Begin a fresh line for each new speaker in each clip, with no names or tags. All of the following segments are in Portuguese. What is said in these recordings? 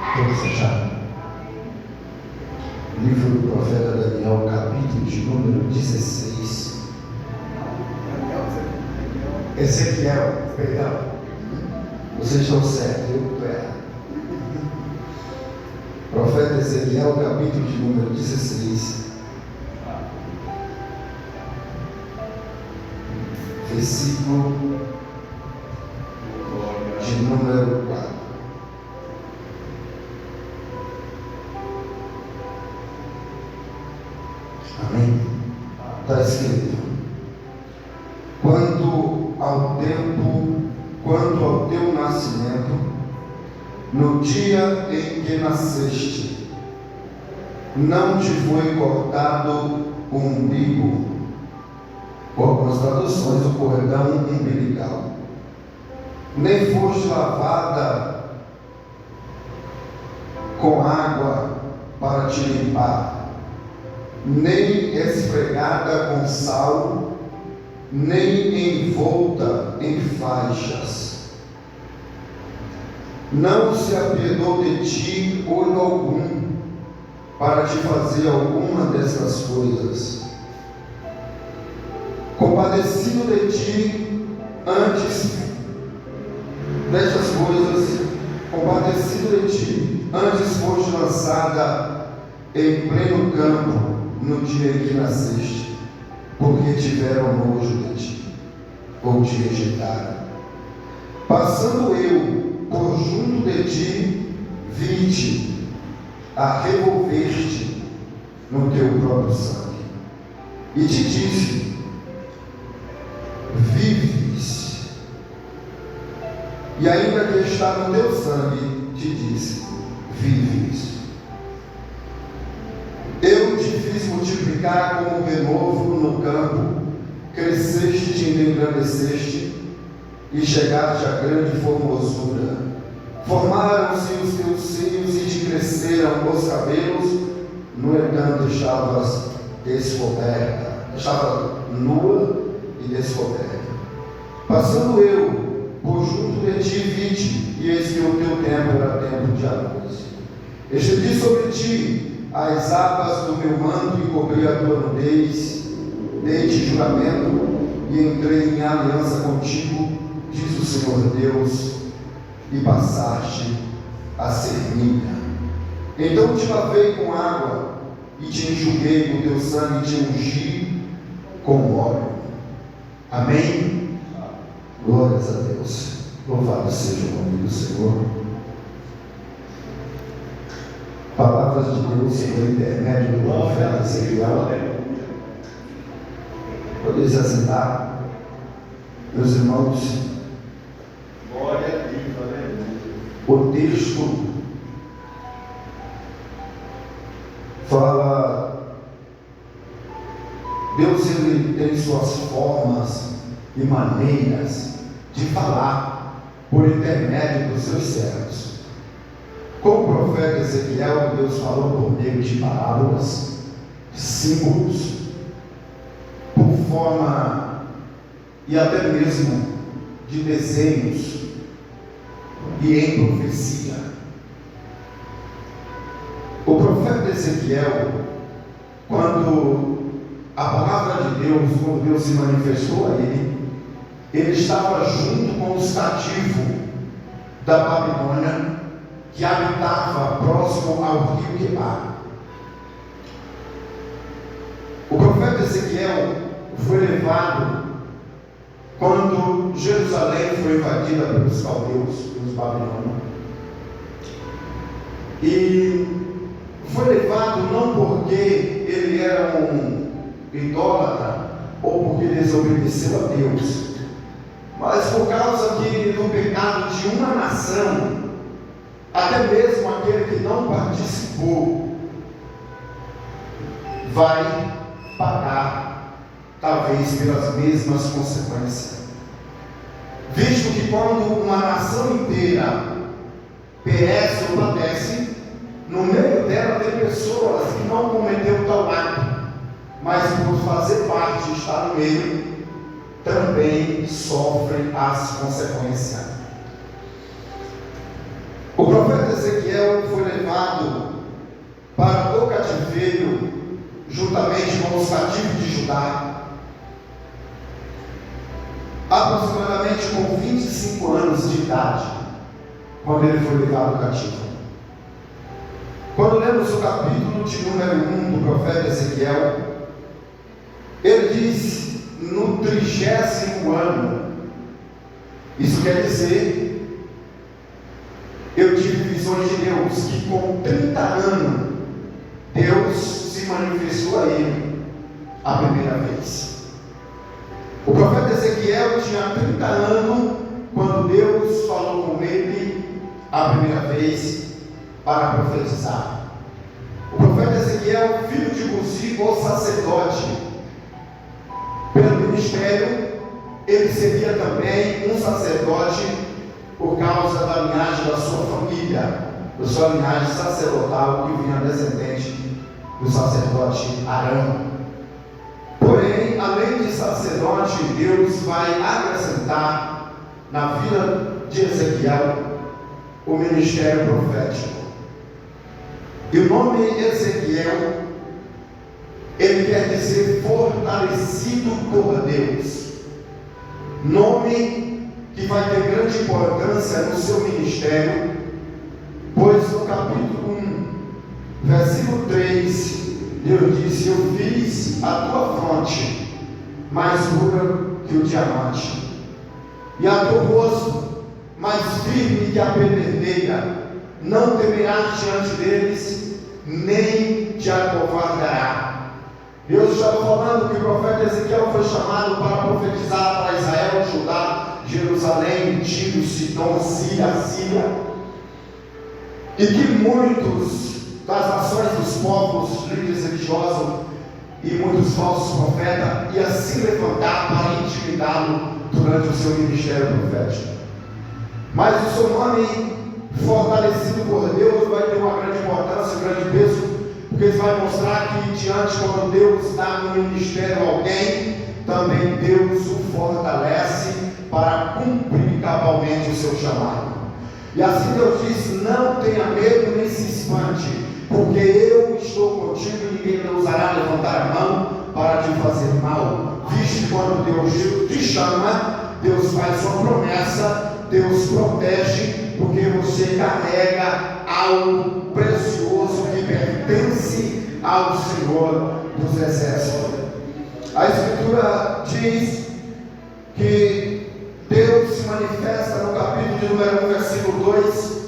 Todos fechados. Livro do profeta Daniel, capítulo de número 16. Ezequiel, perdão. Vocês estão certos, eu estou errado. Profeta Ezequiel, capítulo de número 16. Versículo de número 4. Amém? Está escrito: quanto ao teu nascimento, no dia em que nasceste, não te foi cortado o umbigo, com algumas traduções, o cordão umbilical, nem foste lavada com água para te limpar, nem esfregada com sal, nem envolta em faixas. Não se apiedou de ti olho algum para te fazer alguma dessas coisas. Compadecido de ti antes destas coisas, compadecido de ti antes foste lançada em pleno campo no dia em que nasceste, porque tiveram nojo de ti, ou te rejeitaram. Passando eu por junto de ti, vi-te a revolver-te no teu próprio sangue, e te disse: vives. E ainda que está no teu sangue, te disse: vives. Eu te fiz multiplicar como renovo no campo, cresceste e te engrandeceste, e chegaste a grande formosura. Formaram-se os teus seios e te cresceram os cabelos, no entanto estavas descoberta, estava nua e descoberta. Passando eu por junto de ti, vi-te, e eis que o teu tempo era tempo de agosto. Estendi sobre ti as abas do meu manto e cobri a tua nudez, dei-te juramento e entrei em aliança contigo, diz o Senhor Deus, e passaste a ser minha. Então te lavei com água e te enxuguei com teu sangue e te ungi com óleo. Amém? Glórias a Deus. Louvado seja o nome do Senhor. Palavras de Deus pelo intermédio do profeta Ezequiel. Podeis se assentar, meus irmãos.
Glória a Deus, aleluia.
O texto fala, Deus ele tem suas formas e maneiras de falar por intermédio dos seus servos. Com o profeta Ezequiel, Deus falou por meio de parábolas, símbolos, por forma e até mesmo de desenhos e em profecia. O profeta Ezequiel, quando a palavra de Deus, quando Deus se manifestou a ele estava junto com os cativos da Babilônia, que habitava próximo ao rio Quebar. O profeta Ezequiel foi levado quando Jerusalém foi invadida pelos caldeus, pelos babilônios. E foi levado não porque ele era um idólatra ou porque desobedeceu a Deus, mas por causa que no pecado de uma nação, até mesmo aquele que não participou vai pagar, talvez pelas mesmas consequências. Visto que quando uma nação inteira perece ou padece, no meio dela tem pessoas que não cometeram tal ato, mas por fazer parte, estar no meio, também sofrem as consequências. O profeta Ezequiel foi veio juntamente com os cativos de Judá, aproximadamente com 25 anos de idade, quando ele foi levado cativo. Quando lemos o capítulo de número 1 do profeta Ezequiel, ele diz: no 30º ano. Isso quer dizer, eu tive visões de Deus, que com 30 anos, Deus se manifestou a ele a primeira vez. O profeta Ezequiel tinha 30 anos, quando Deus falou com ele a primeira vez para profetizar. O profeta Ezequiel, filho de Buzi, o sacerdote, pelo ministério, ele seria também um sacerdote por causa da linhagem da sua família, da sua linhagem sacerdotal, que vinha descendente do sacerdote Arão. Porém, além de sacerdote, Deus vai acrescentar na vida de Ezequiel o ministério profético. E o nome Ezequiel, ele quer dizer fortalecido por Deus. Nome que vai ter grande importância no seu ministério, pois no capítulo 1, versículo 3, Deus disse: eu fiz a tua fronte mais dura que o diamante, e a teu rosto mais firme que a pedreira. Não temerás diante deles, nem te acovardará. Deus estava falando que o profeta Ezequiel foi chamado para profetizar para Israel, Judá, Jerusalém, Tiro, Sidom, Síria, e que muitos das nações dos povos, líderes religiosos e muitos falsos profetas iam se levantar para intimidá-lo durante o seu ministério profético. Mas o seu nome, fortalecido por Deus, vai ter uma grande importância, um grande peso, porque isso vai mostrar que diante, quando Deus dá no ministério a alguém, também Deus o fortalece para cumprir cabalmente o seu chamado. E assim Deus diz: não tenha medo nem se espante, porque eu estou contigo e ninguém ousará levantar a mão para te fazer mal. Visto quando Deus te chama, Deus faz uma promessa, Deus protege, porque você carrega algo precioso que pertence ao Senhor dos Exércitos. A Escritura diz que Deus se manifesta no capítulo de número 1, versículo 2.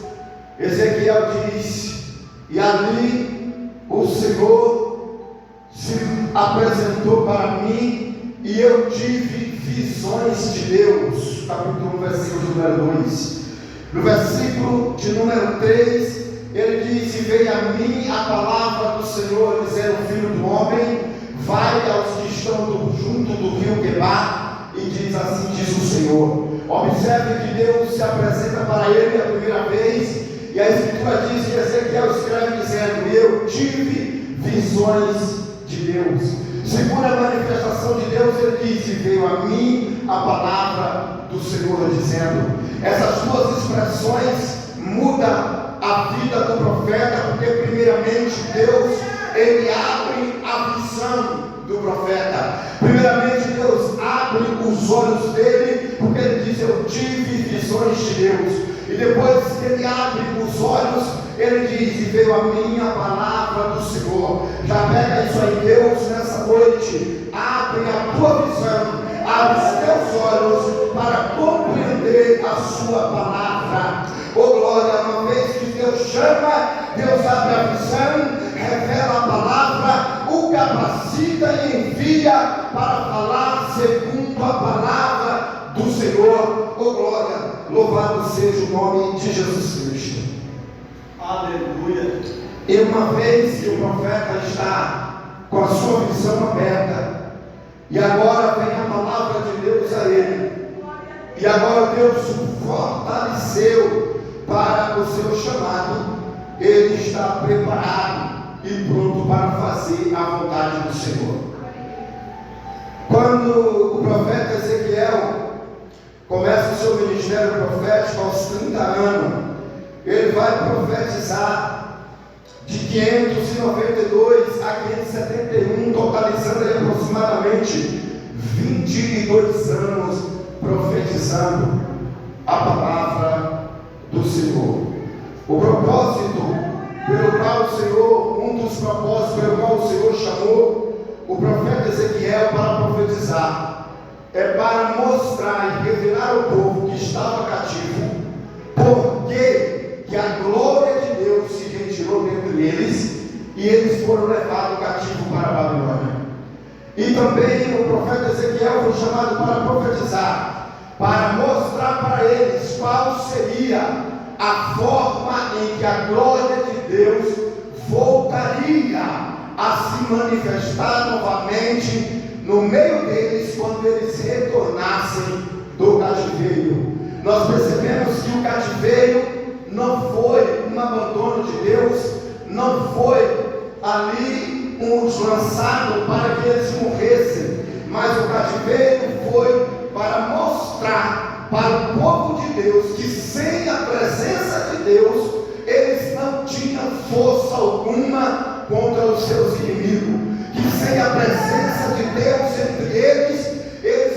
Ezequiel diz: e ali o Senhor se apresentou para mim, e eu tive visões de Deus. Capítulo 1, versículo de número 2. No versículo de número 3, ele diz: e veio a mim a palavra do Senhor, dizendo: filho do homem, vai aos que estão junto do rio Quebar, e diz assim: diz o Senhor. Observe que Deus se apresenta para ele a primeira vez, e a Escritura diz que Ezequiel escreve dizendo: eu tive visões de Deus. Segunda manifestação de Deus, ele diz: e veio a mim a palavra do Senhor, dizendo. Essas duas expressões mudam a vida do profeta, porque primeiramente Deus, ele abre a visão do profeta. Primeiramente Deus abre os olhos dele, porque ele diz: eu tive visões de Deus. E depois que ele abre os olhos, ele diz: e veio a mim a palavra do Senhor. Já pega isso aí, Deus, nessa noite abre a tua visão, abre os teus olhos para compreender a sua palavra. Oh glória, uma vez que Deus chama, Deus abre a visão, revela a palavra, o capacita e envia para falar segundo a palavra do Senhor. Oh glória, louvado seja o nome de Jesus Cristo.
Aleluia.
E uma vez que o profeta está com a sua visão aberta, e agora vem a palavra de Deus a ele, e agora Deus o fortaleceu para o seu chamado, ele está preparado e pronto para fazer a vontade do Senhor. Quando o profeta Ezequiel começa o seu ministério profético aos 30 anos, ele vai profetizar de 592 a 571, totalizando aí aproximadamente 22 anos profetizando a palavra do Senhor. O propósito pelo qual o Senhor, um dos propósitos pelo qual o Senhor chamou o profeta Ezequiel para profetizar, é para mostrar e revelar ao povo que estava cativo, porque que a glória de Deus se retirou dentre eles, e eles foram levados cativos para a Babilônia. E também o profeta Ezequiel foi chamado para profetizar, para mostrar para eles qual seria a forma em que a glória de Deus voltaria a se manifestar novamente no meio deles quando eles retornassem do cativeiro. Nós percebemos que o cativeiro não foi um abandono de Deus, não foi ali lançado para que eles morressem, mas o cativeiro foi para mostrar para o povo de Deus que sem a presença de Deus eles não tinham força alguma contra os seus inimigos, que sem a presença de Deus entre eles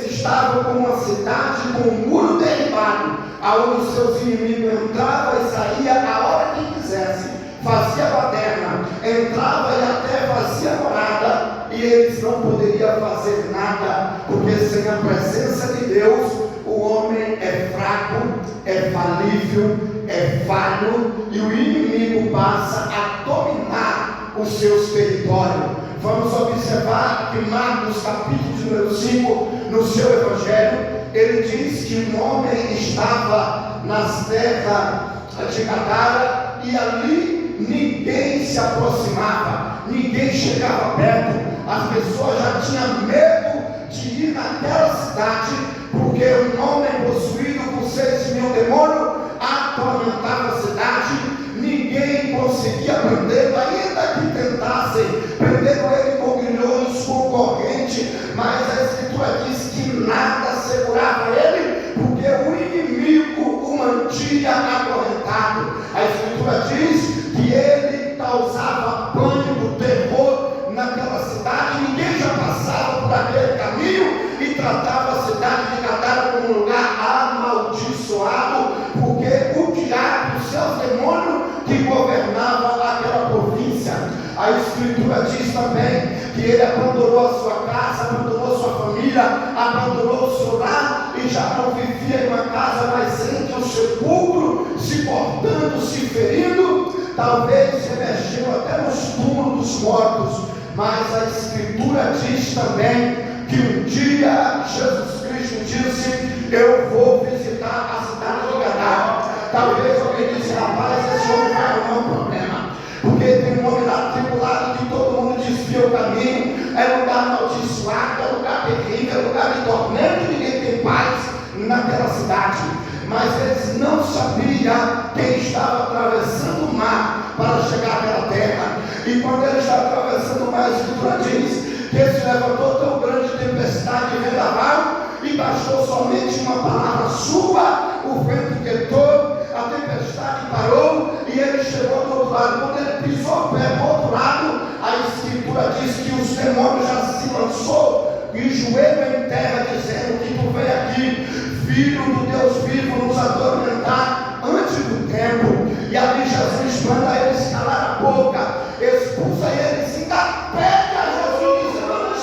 estavam como uma cidade com um muro derribado, aonde os seus inimigos entravam e saíam a hora que quisessem, fazia baderna, entrava e até fazia morada, e eles não poderiam fazer nada, porque sem a presença de Deus o homem é fraco, é falível, é falho, e o inimigo passa a dominar os seus territórios. Vamos observar que Marcos capítulo número 5, no seu evangelho, ele diz que um homem estava nas terras de Gadara, e ali ninguém se aproximava, ninguém chegava perto, as pessoas já tinham medo de ir naquela cidade, porque um homem possuído por 6.000 demônios atormentava a cidade, ninguém conseguia prendê-lo, ainda que tentassem, prenderam ele com grilhões, com corrente, mas a Escritura diz que nada segurava ele, porque o inimigo o mantinha acorrentado. A Escritura diz que ele causava pânico, terror naquela cidade, ninguém já passava por aquele caminho, e tratava a cidade de Gadara como um lugar amaldiçoado, porque o diabo, os seus demônios que governavam aquela província. A Escritura diz também que ele abandonou a sua casa, abandonou a sua família, abandonou o seu lar, e já não vivia em uma casa, mas entre o sepulcro, se cortando, se ferindo, talvez se mexeu até nos túmulos dos mortos. Mas a Escritura diz também que um dia Jesus Cristo disse: eu vou visitar a cidade de Gadara. Talvez alguém disse: rapaz, esse homem vai arrumar um problema, porque tem um homem lá tribulado que todo mundo desvia o caminho, é lugar amaldiçoado, é lugar terrível, é lugar de tormento, ninguém tem paz naquela cidade. Mas eles não sabiam quem estava atravessando o mar para chegar àquela terra. E quando ele está atravessando o mar, a Escritura diz que ele se levantou tão grande tempestade e vendaval, e bastou somente uma palavra sua, o vento quietou, a tempestade parou, e ele chegou do outro lado. Quando ele pisou o pé do outro lado, a Escritura diz que os demônios já se lançou e joelho em terra, dizendo que tu vem aqui, filho do Deus vivo, nos atormentar antes do tempo. E ali Jesus manda eles calar a boca, expulsa eles, ainda pede a Jesus,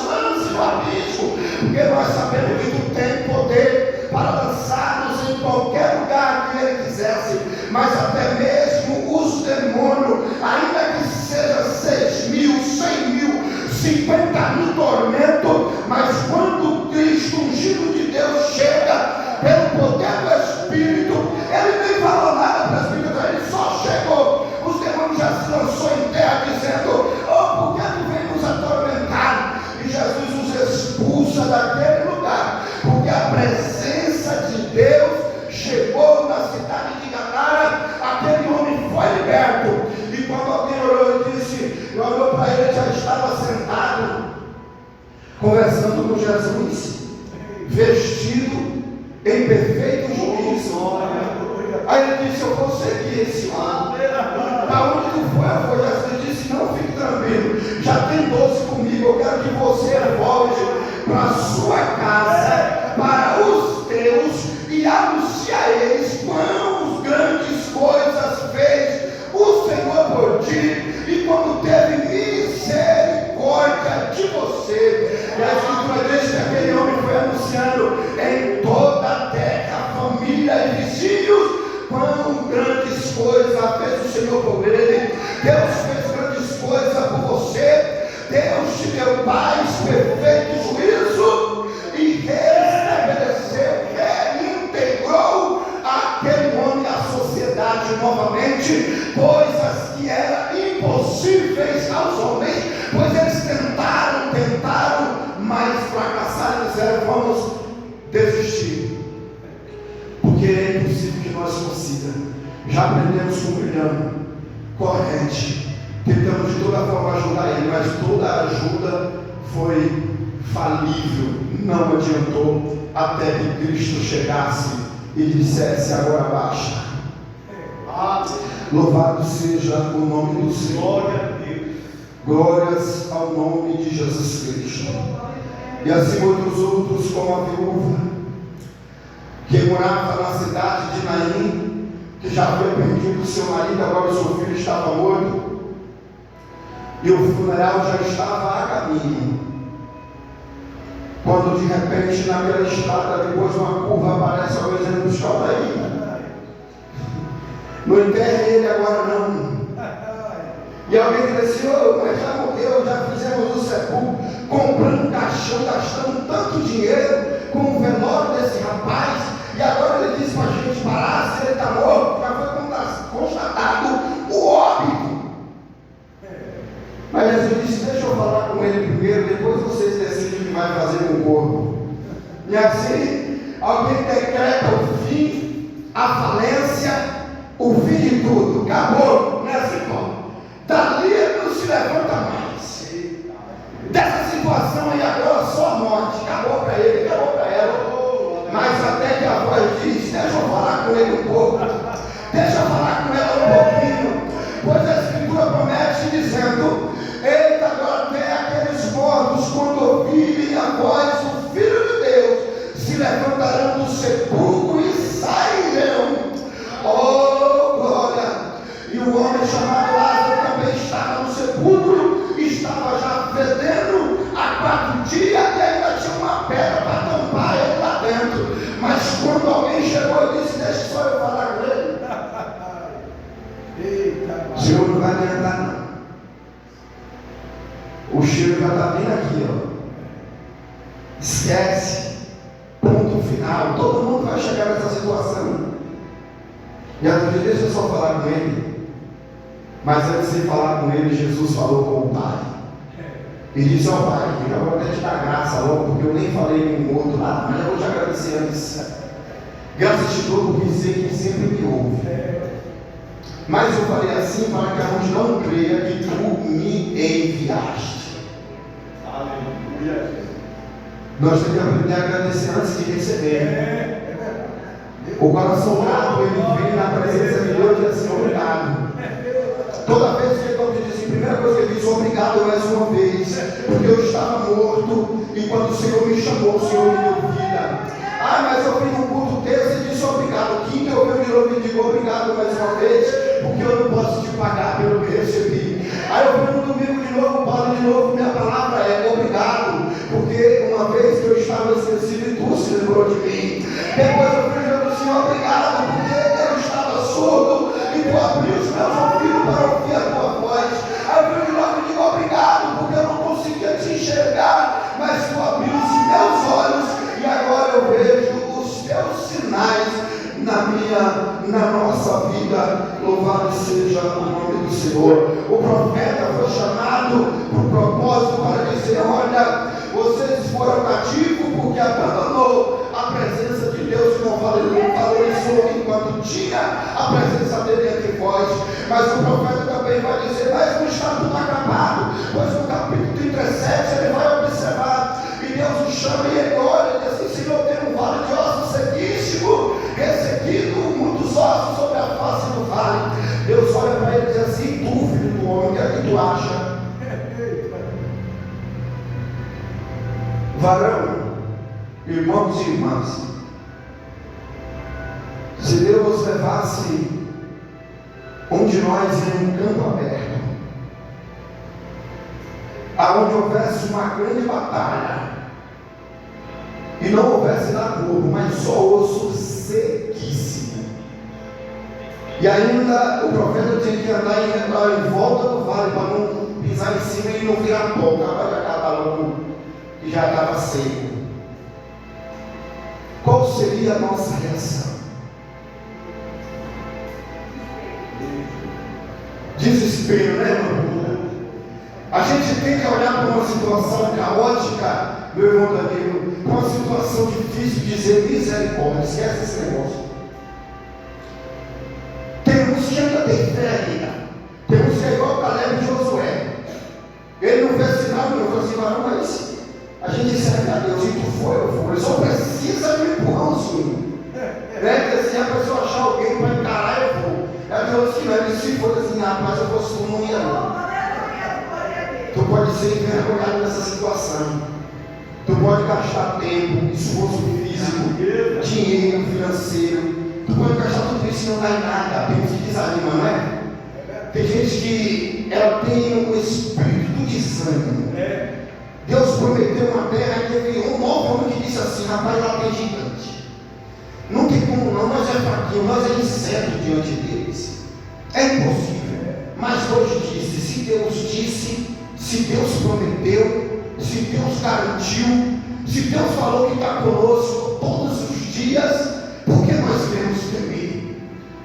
lance no abismo, porque nós sabemos que tu tem poder para lançar-nos em qualquer lugar que ele quisesse. Mas até mesmo os demônios, ainda que seja 6.000, 100.000, 50.000 tormentos, mas quando o Cristo ungido de Deus chega, pelo poder do Espírito, ele nem falou nada para o Espírito, ele só chegou, os demônios já se lançou em terra, dizendo: oh, por que tu vem nos atormentar? E Jesus os expulsa daquele lugar, porque a presença de Deus chegou na cidade de Gadara. Aquele homem foi liberto, e quando alguém olhou e disse, olhou para ele, já estava sentado conversando com Jesus, vestido em perfeito juízo. Aí ele disse: eu vou seguir esse homem. Para onde tu foi? Eu vou. Jesus grandes coisas, fez o Senhor por ele. Deus fez grandes coisas por você. Deus te deu paz, perfeito juízo e restabeleceu, reintegrou aquele homem à sociedade novamente, coisas que eram impossíveis aos homens, pois eles tentaram, mas fracassaram e disseram: vamos desistir, porque é impossível que nós consigamos. Já aprendemos com o William, corrente. Tentamos de toda forma ajudar ele, mas toda a ajuda foi falível, não adiantou, até que Cristo chegasse e dissesse: agora basta. Louvado seja o nome do Senhor.
Glória a Deus.
Glórias ao nome de Jesus Cristo. E assim muitos outros, como a viúva que morava na cidade de Naim, que já havia perdido o seu marido, agora o seu filho estava morto, e o funeral já estava a caminho, quando de repente naquela estrada, depois de uma curva, aparece alguém dizendo: buscar daí, não enterre ele agora não. E alguém disse: mas já morreu, já fizemos o sepulcro, comprando caixão, gastando tanto dinheiro com o velório desse rapaz, e agora ele disse para a gente parar, se ele está morto, já foi constatado o óbito. Mas Jesus disse: deixa eu falar com ele primeiro, depois vocês decidem o que vai fazer com o corpo. E assim, alguém decreta o fim, a falência, o fim de tudo, acabou nessa história. Dali não se levanta mais. Dessa situação aí agora só a morte. Acabou para ele, acabou para ela. Mas até que a voz diz: deixa eu falar com ele um pouco, deixa eu falar com ela um pouquinho, pois a Escritura promete dizendo: eita, agora até aqueles mortos, quando ouvirem a voz do Filho de Deus, se levantarão do sepulcro e sairão. Oh, glória! E o homem chamado Lázaro também estava no sepulcro, estava já fedendo há 4 dias e ainda tinha uma pedra para tampar ele lá dentro. Mas quando alguém chegou e disse: deixa só eu falar com ele, o Senhor não vai adiantar não. O cheiro já está bem aqui, ó. Esquece. Ponto final. Todo mundo vai chegar nessa situação. E a Deus, deixa eu só falar com ele. Mas antes de falar com ele, Jesus falou com o Pai. E disse ao Pai: eu vou até te dar graça logo, porque eu nem falei com o outro lá, mas eu vou te agradecer antes. Graças te dou porque sei que sempre me ouve. Mas eu falei assim para que a gente não creia que tu me enviaste.
Aleluia.
Nós temos que aprender a agradecer antes de receber. O coração grato, ele vem na presença de Deus e assim: obrigado. Toda vez que ele diz, a primeira coisa que ele diz: obrigado mais uma vez, porque eu estava morto e quando o Senhor me chamou, o Senhor me deu vida. Mas eu vim num culto desse e disse obrigado. Quinta eu venho de novo e digo obrigado mais uma vez, porque eu não posso te pagar pelo que recebi. Aí eu venho no domingo de novo, falo de novo, minha palavra é obrigado, porque uma vez que eu estava esquecido e tu se lembrou de mim. Depois eu falei do Senhor: obrigado, porque eu estava surdo e tu abriu os meus ouvidos para ouvir a tua voz. Aí eu venho de novo e digo obrigado, porque eu não conseguia te enxergar, mas tu abriu os meus olhos e agora eu vejo os teus sinais na nossa vida. Louvado seja o nome do Senhor. O profeta foi chamado por propósito para dizer: olha, vocês foram cativos porque abandonou a presença de Deus, que não valorizou enquanto tinha a presença dele entre vós. Mas o profeta também vai dizer: mas não está tudo acabado, pois no capítulo 37 ele vai observar, e Deus o chama e ele olha e diz assim: Senhor, tem um vale de ossos sequíssimo, ressequido, muitos ossos sobre a face do vale. Deus olha para ele e diz assim: tu, filho do homem, o que é que tu acha? Varão, irmãos e irmãs, se Deus nos levasse um de nós em um campo aberto, aonde houvesse uma grande batalha, e não houvesse nada corpo, mas só osso sequíssimo, E ainda o profeta tinha que andar em volta do vale para não pisar em cima e não virar pó, acaba de acabar logo que já estava seco. Qual seria a nossa reação? Desespero, né, irmão? A gente tem que olhar para uma situação caótica, meu irmão Danilo, para uma situação difícil, dizer misericórdia, esquece esse negócio. Temos que ainda ter fé ainda. Temos que ser igual Caleb e Josué. Ele não fez sinal, não falou assim, não, mas a gente serve a Deus, e tu foi, eu fui. Ele só precisa de um empurrãozinho. Né? Que assim, a pessoa achar alguém para encarar, eu vou. Ela falou assim, mas se for assim, rapaz, eu fosse tu, não ia não. Tu pode ser envergonhado nessa situação. Tu pode gastar tempo, esforço físico, dinheiro, financeiro. Tu pode gastar tudo isso e não dá em nada. Tem gente que desanima, não é? Tem gente que ela tem um espírito de desânimo. Deus prometeu uma terra e teve um novo homem que disse assim, rapaz, lá tem gigante. Não tem como não, nós é fraquinho, nós é inseto diante deles. É impossível. Mas hoje disse, se Deus disse, se Deus prometeu, se Deus garantiu, se Deus falou que está conosco todos os dias, por que nós iremos temer?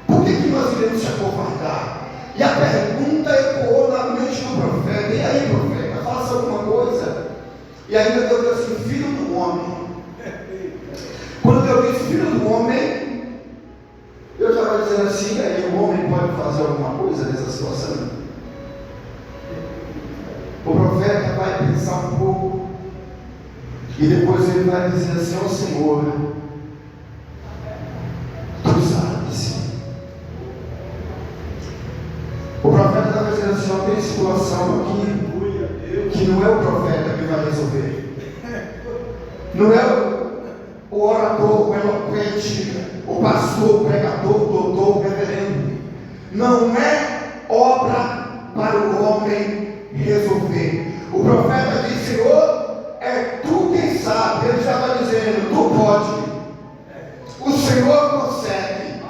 Por que nós iremos se acovardar? E a pergunta ecoou na mente do profeta. E aí, profeta, faça alguma coisa. E ainda Deus disse assim, filho do homem. Quando Deus disse filho do homem, eu já estava dizendo assim, e aí o homem pode fazer alguma coisa nessa situação? O profeta vai pensar um pouco e depois ele vai dizer assim, ó Senhor, tu sabes. O profeta está dizendo assim, ó, tem situação aqui que não é o profeta que vai resolver. Não é o orador, o eloquente, o pastor, o pregador, o doutor, o reverendo. Não é obra para o homem resolver. O profeta disse, Senhor, é tu quem sabe. Ele estava dizendo, tu pode. O Senhor consegue.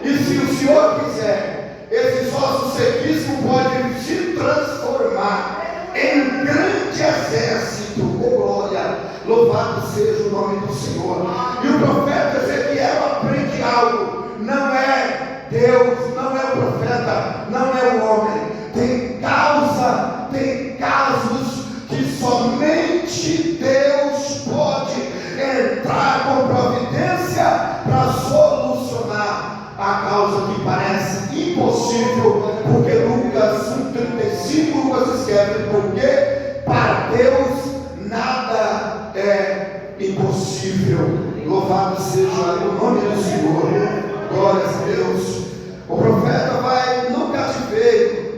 E se o Senhor quiser, esse nosso serviço pode se transformar em um grande exército. Glória, louvado seja o nome do Senhor. E o profeta Ezequiel aprende algo. Não é Deus, não é o profeta, não é o homem. Tem casos que somente Deus pode entrar com providência para solucionar a causa que parece impossível, porque Lucas 1,35 Lucas escreve, porque para Deus nada é impossível. Louvado seja o nome do Senhor. Glória a Deus. O profeta vai no cativeiro.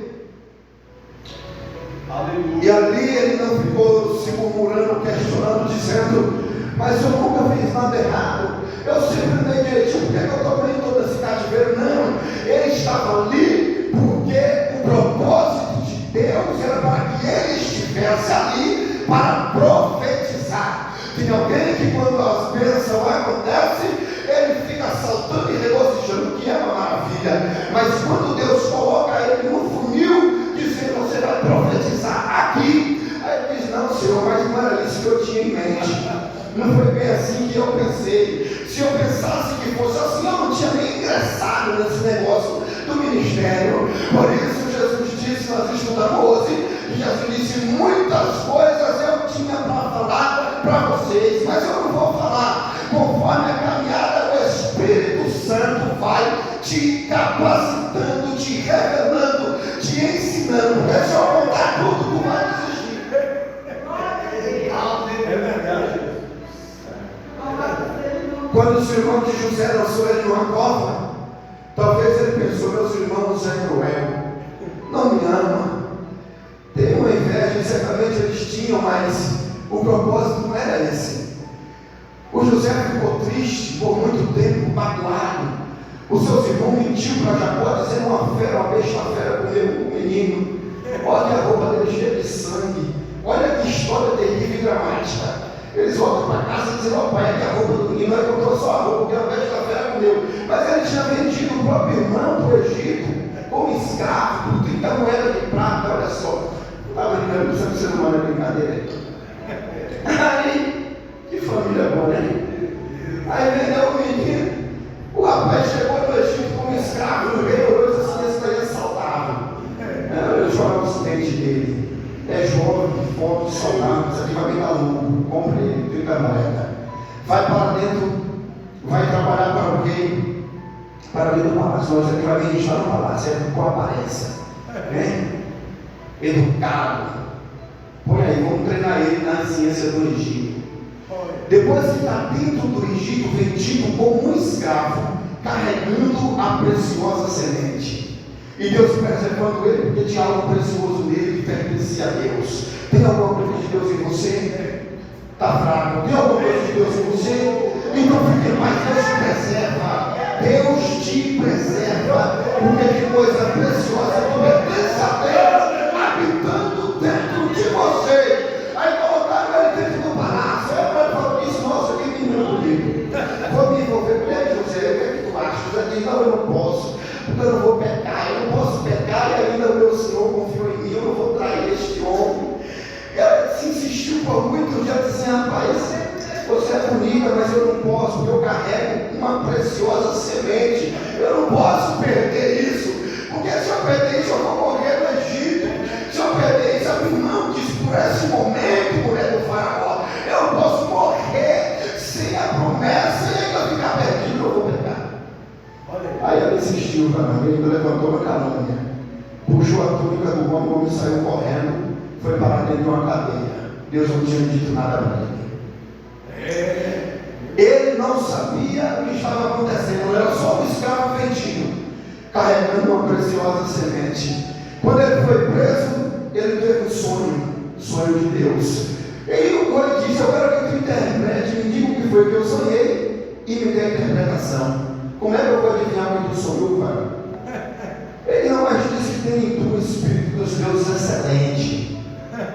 E ali ele não ficou se murmurando, questionando, dizendo, mas eu nunca fiz nada errado, eu sempre andei direitinho, por que eu estou vendo todo esse cativeiro? Não, ele estava ali porque o propósito de Deus era para que ele estivesse ali para profetizar. Tem alguém que quando as bênçãos acontecem, ele fica saltando e regozijando, que é uma maravilha, mas quando Deus coloca ele no funil, dizendo, você vai profetizar aqui, aí ele diz, não Senhor, mas não era isso que eu tinha em mente, não foi bem assim que eu pensei. Se eu pensasse que fosse assim, eu não tinha nem ingressado nesse negócio do ministério. Por isso Jesus disse, nós estudamos hoje, Jesus disse, muitas coisas eu tinha para falar para vocês, mas eu não vou falar. Conforme a caminhada, o Espírito Santo vai te capacitando, te revelando, te ensinando. Porque se eu contar tudo, tu vai desistir. É verdade. Quando os irmãos de José lançou ele numa cova, talvez ele pensou, meus irmãos é cruel, não me ama, tem uma inveja, e certamente eles tinham, mas o propósito não era esse. O José ficou triste por muito tempo, magoado. Os seus irmãos mentiu para Jacó, dizendo, uma fera, uma besta fera comeu o menino. Olha a roupa dele cheia de sangue. Olha que história terrível e dramática. Eles voltam para casa e dizem, ó pai, é que a roupa do menino não encontrou só a roupa, porque a besta fera comeu. Mas ele tinha vendido o próprio irmão para o Egito como escravo por 30 moedas de prata. Olha só, não está brincando, não precisa ser humano, é brincadeira. Aí, que família boa, né? Aí vendeu o menino, o rapaz chegou no Egito como escravo, no rei orou e disse assim: esse daí é saudável. Eu choro os dentes dele. É jovem, forte, saudável, isso aqui vai me dar lucro. Compre ele, 30 moedas. Vai para dentro, vai trabalhar para o rei, para dentro do palácio. Isso aqui vai me deixar no palácio, é com aparência. Educado. Põe aí, vamos treinar ele na ciência do Egito. Depois ele está dentro do Egito, vendido como um escravo, carregando a preciosa semente. E Deus preservando ele, porque tinha algo precioso nele que pertencia a Deus. Tem alguma coisa de Deus em você? Está fraco? Tem alguma coisa de Deus em você? Então fique em paz, Deus te preserva. Deus te preserva, porque que coisa preciosa pertence a Deus, habitando dentro de você. Aí colocaram ele dentro do palácio. Aí ele falou isso: nossa, que menino bonito. Vou me envolver com ele, José. O que é que tu acha? José diz: não, eu não posso, porque eu não vou pecar. Eu não posso pecar e ainda o meu Senhor confiou em mim. Eu não vou trair este homem. E ela se insistiu por muito. Já disse assim: rapaz, você é bonita, mas eu não posso, porque eu carrego uma preciosa semente. Eu não posso perder isso, porque se eu perder isso, eu vou morrer no Egito. Se eu perder isso, a minha irmã diz: por esse momento, mulher do faraó, eu posso morrer sem a promessa e ainda ficar perdido, eu vou pegar. Aí ela insistiu, ele levantou a calúnia, puxou a túnica do homem, o homem saiu correndo, foi parar dentro de uma cadeia. Deus não tinha dito nada para ele. Ele não sabia o que estava acontecendo, era só um escravo vendido, carregando uma preciosa semente. Quando ele foi preso, ele teve um sonho de Deus. E o Coro disse: eu quero que tu interprete, me diga o que foi que eu sonhei e me dê a interpretação. Como é que eu vou adivinhar o que tu sonhou, pai? Ele não, mas disse que tem em tu o Espírito dos deuses excelente.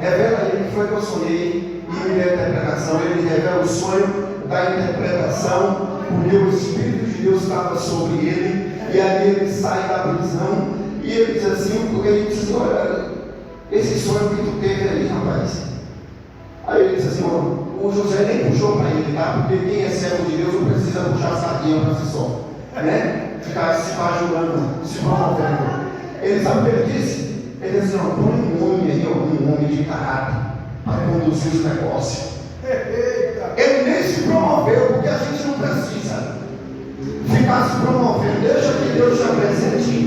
Revela aí o que foi que eu sonhei e me dê a interpretação. Ele revela o sonho da interpretação, porque o Espírito de Deus estava sobre ele. E aí ele sai da prisão e ele diz assim, porque ele diz: olha, esse sonho que tu teve aí, rapaz. Aí ele diz assim: o José nem puxou para ele, tá? Porque quem é servo de Deus não precisa puxar a sardinha para si só, né? Ficar se bajulando, se promovendo. Ele sabe o que ele disse? Ele disse: não, põe um homem aí, um homem de caráter, para conduzir os negócios. Ele nem se promoveu, porque a gente não precisa ficar se promovendo. Deixa que Deus te apresente.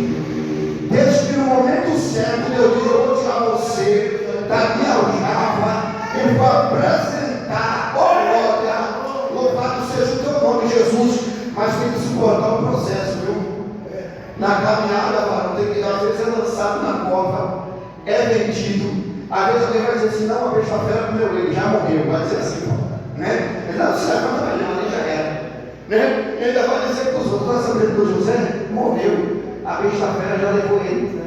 Deixa que no momento certo Deus diz: eu vou tirar você da minha aljava e vou apresentar. Oh glória, louvado seja o teu nome, Jesus. Mas tem que suportar o processo, viu? Na caminhada, varão, tem que, às vezes é lançado na cova, é vendido. Às vezes alguém vai dizer assim: não, a besta-feira comeu ele, já morreu. Vai dizer assim, né? Ele não se levanta mais não, ele já era, né? Ele ainda vai dizer para os outros: nós sabemos que o José morreu, a besta-feira já levou ele.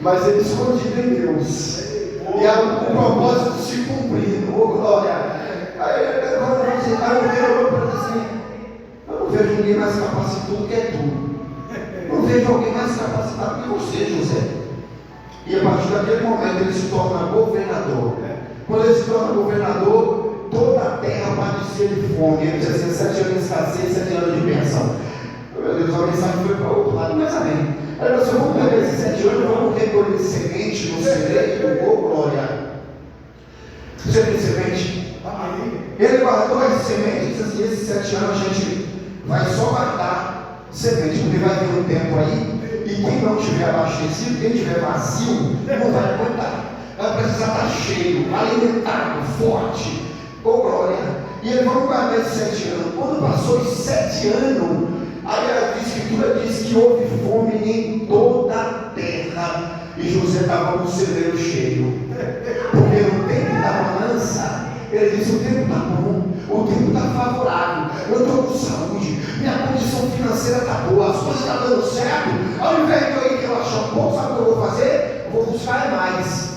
Mas ele escondido em Deus, e o propósito se cumprindo. Oh glória! Aí ele olhou para dizer assim: eu não vejo ninguém mais capacitado do que é tu. Eu não vejo alguém mais capacitado que você, José. E a partir daquele momento ele se torna governador. Quando ele se torna governador, toda a terra padecia de fome. Ele diz assim: 7 anos de escassez, 7 anos de bênção. Meu Deus, a mensagem foi para o outro lado, mas amém. Aí nós vamos pegar esses 7 anos, vamos recolher semente no celeiro. Oh glória! Você tem semente? Ele guardou as sementes e disse assim: esses 7 anos a gente vai só guardar semente, porque vai ter um tempo aí. E quem não tiver abastecido, quem tiver vazio, não vai aguentar. Vai precisar estar cheio, alimentado, forte. Oh glória! E ele vai guardar esses 7 anos. Quando passou os 7 anos, aí a Escritura diz que houve fome em toda a terra. E José estava com o celeiro cheio. Porque no tempo da bonança, ele disse: o tempo está bom, o tempo está favorável, eu estou com saúde, minha condição financeira está boa, as coisas estão dando certo. Ao invés de eu ir relaxar um pouco, sabe o que eu vou fazer? Vou buscar mais,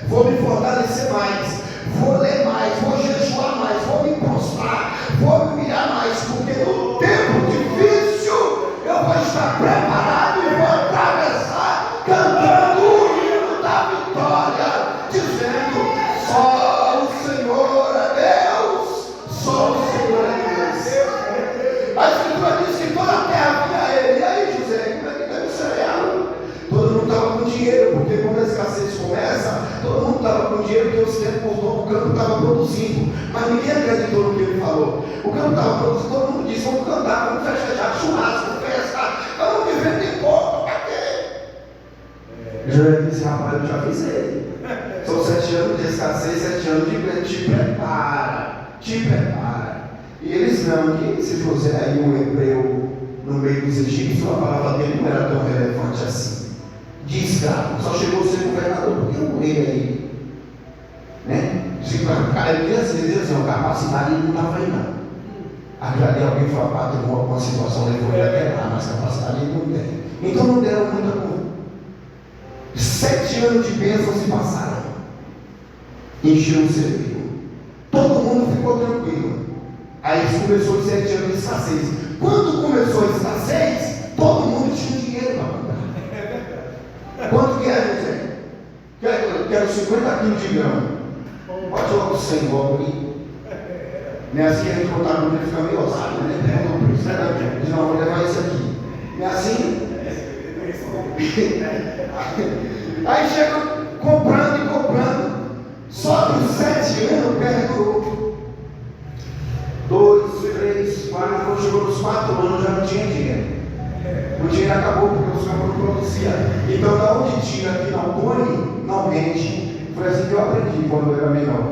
vou me fortalecer mais, vou ler mais, vou jejuar mais, vou me prostrar, vou me humilhar mais, porque no tempo de estava com dinheiro, porque o campo estava produzindo, mas ninguém acreditou no que ele falou. O campo estava produzindo, todo mundo disse: vamos cantar, vamos festejar, churrasco, festa, vamos viver, tem pouco, para quê? Joel disse: rapaz, eu já avisei. São 7 anos de escassez, 7 anos de bem, te prepara. E eles não, que esse José aí, um hebreu no meio dos egípcios, a palavra dele não era tão relevante assim. De escravo, só chegou a ser governador porque o rei aí, né? Ele dizia assim: a capacidade ele não estava aí não. Agradei alguém falar: bateu com alguma situação, levou ele até lá, mas capacidade ele não tem. Então não deram muita coisa. 7 anos de bênção se passaram, encheu o celeiro, todo mundo ficou tranquilo. Aí começou os 7 anos de escassez. Quando começou a escassez, todo mundo tinha dinheiro para comprar. Quanto que é, José? Quero 50 quilos de grão. Pode logo 100 logo aí. Não é assim que a gente contar no ele fica meio ousado, né? Diz: não, vou levar isso aqui. Não é assim? Aí chega comprando e comprando. Só que os 7 anos perdurou. 2, 3, 4, quando chegou nos 4 anos já não tinha dinheiro. O dinheiro acabou porque os campos não produziam. Então, da onde tira que não põe, não mente. Foi assim que eu aprendi quando eu era menor.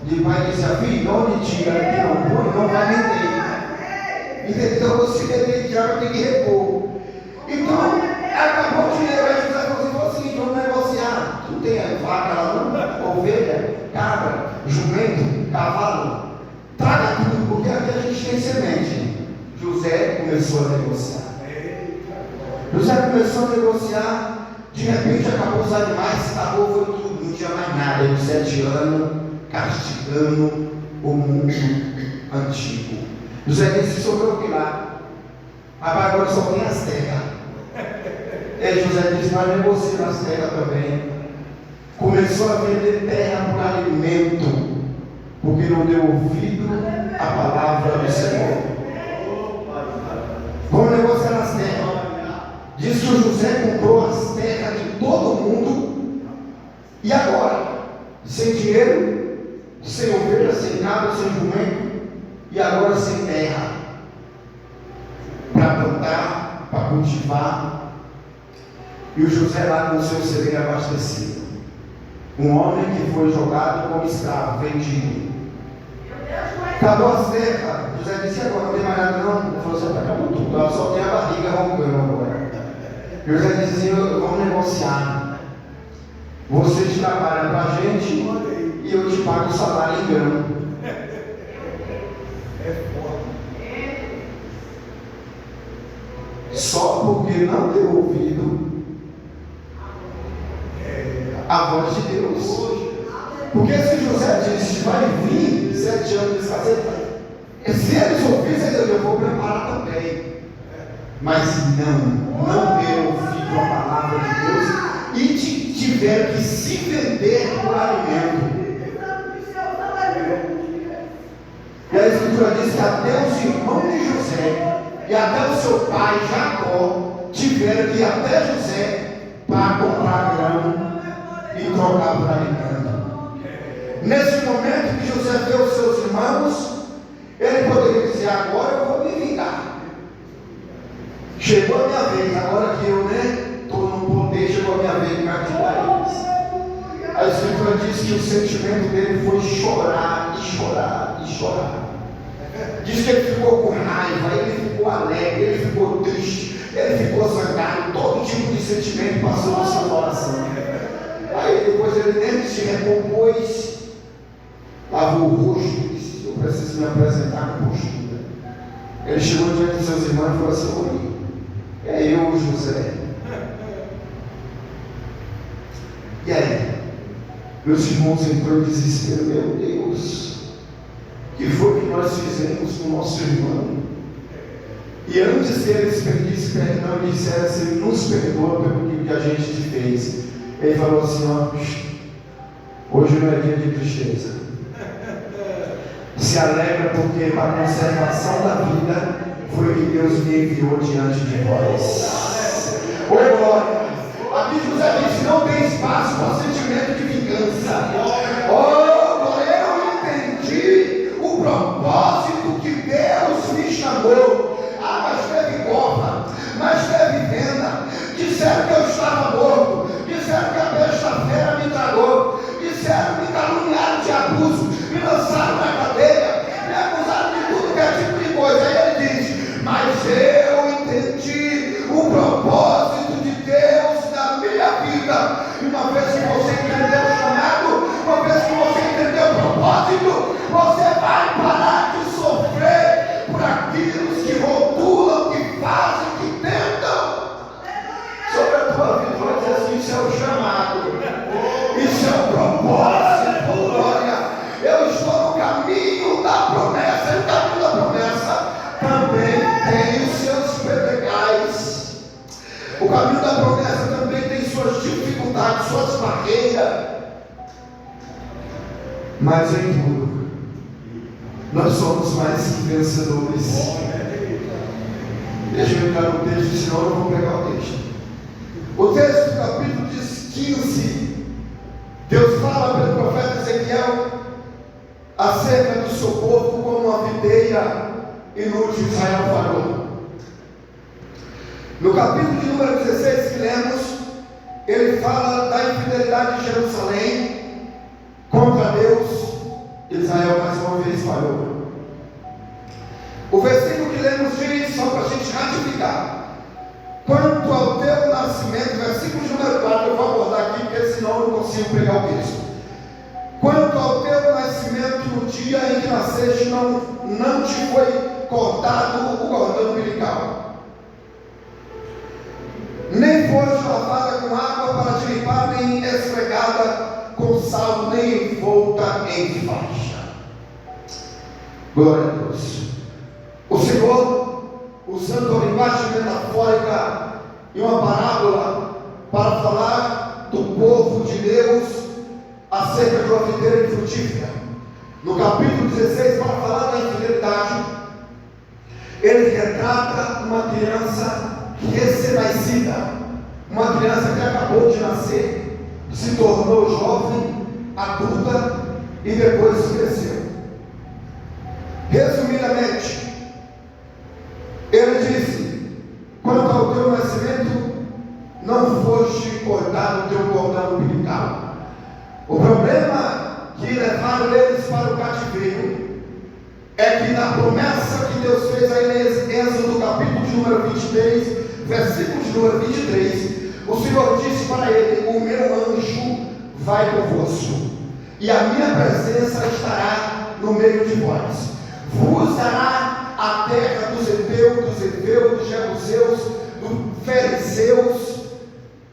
De pai disse: filho, da onde tira que não põe, não vai mentir. Então, você tem que tirar, tem que repor. Então, acabou o dinheiro. Aí José falou assim: vamos negociar. Tu tem vaca lá, não? Ovelha, cabra, jumento, cavalo. Traga tudo, porque aqui a gente tem semente. José começou a negociar. José começou a negociar. De repente acabou os animais, acabou, foi tudo, não tinha mais nada. Em 7 anos, castigando o mundo antigo. José disse: sobrou o que lá? Agora só tem as terras. José disse: nós negociamos as terras também. Começou a vender terra por alimento, porque não deu ouvido à palavra do Senhor. Vamos negociar as terras. Diz que o José comprou as terras de todo mundo. E agora? Sem dinheiro, sem ovelha, sem cabra, sem jumento. E agora sem terra. Para plantar, para cultivar. E o José lá com o seu celeiro abastecido. Um homem que foi jogado como escravo, vendido. Acabou as terras. José disse: agora não tem mais nada não. Ele falou assim: acabou tudo, ela só tem a barriga roncando agora. José disse assim: vamos negociar. Vocês trabalham para a gente e eu te pago o salário em grão. Só porque não deu ouvido a voz de Deus. Porque se José disse: vai vir 7 anos de escassez, se eles ouvissem, eu vou preparar também. Mas não deram ouvido a palavra de Deus e tiveram que se vender por alimento. E a Escritura diz que até os irmãos de José e até o seu pai Jacó tiveram que ir até José para comprar grão e trocar por alimento. Nesse momento que José vê os seus irmãos, ele poderia dizer: agora eu vou me vingar. Chegou a minha vez, agora que eu estou no poder, chegou a minha vez de castigar eles. A Escritura diz que o sentimento dele foi chorar e chorar e chorar. Diz que ele ficou com raiva, ele ficou alegre, ele ficou triste, ele ficou zangado, todo tipo de sentimento passou no seu coração. Aí depois ele nem se recompôs, lavou o rosto e disse: eu preciso me apresentar com postura. Ele chegou diante de seus irmãos e falou assim: oi, é eu, José. E aí? Meus irmãos entrou em desespero: meu Deus, que foi que nós fizemos com o nosso irmão? E antes que eles pedissem perdão, disseram assim: nos perdoa pelo que a gente te fez. Ele falou assim: ó, hoje não é dia de tristeza. Se alegra porque para a conservação da vida foi que Deus me enviou diante de vós. Ô glória! Aqui José disse: não tem espaço para sentimento de vingança. disseram que eu estava morto, disseram que a besta fera me tragou, disseram, me caluniaram de abuso, me lançaram na cadeia, me acusaram de tudo que é tipo de coisa. Aí ele diz: mas eu entendi o propósito de Deus na minha vida. E uma vez que você entendeu o chamado, uma vez que você entendeu o propósito, você vai parar de sofrer por aqueles que rotulam, que fazem, que tentam sobre a tua vida. Vai dizer assim: isso é o chamado, isso é o propósito, glória. Eu estou no caminho da promessa, e o caminho da promessa também tem os seus pedregais. O caminho da promessa também tem suas dificuldades, suas barreiras. Mas em tudo, nós somos mais que vencedores. Deixa eu entrar no texto, senão eu não vou pegar o texto. O texto do capítulo 15, Deus fala pelo profeta Ezequiel acerca do seu povo como uma videira inútil. Israel falou. No capítulo de número 16 que lemos, ele fala da infidelidade de Jerusalém contra Deus. Israel mais uma vez falhou. O versículo que lemos diz, só para a gente ratificar: quanto ao teu nascimento, versículo de número 4, eu vou abordar aqui, porque senão eu não consigo pregar o texto. Quanto ao teu nascimento, no dia em que nasceste, não te foi cortado o cordão umbilical, nem foste lavada com água para te limpar, nem esfregada com sal, nem envolta em faixa. Glória a Deus. O Senhor, usando a linguagem metafórica e uma parábola para falar do povo de Deus acerca de uma videira infrutífera, no capítulo 16, para falar da infidelidade, ele retrata uma criança recém-nascida, uma criança que acabou de nascer, se tornou jovem, adulta e depois cresceu. Resumidamente, ele disse: quanto ao teu nascimento, não foste cortado o teu cordão umbilical. O problema que levaram eles para o cativeiro é que na promessa que Deus fez aí em Êxodo capítulo de número 23, versículo de número 23, o Senhor disse para ele: o meu anjo vai convosco, e a minha presença estará no meio de vós, vos dará a terra dos heteus, dos heveus, dos jebuseus, dos fariseus,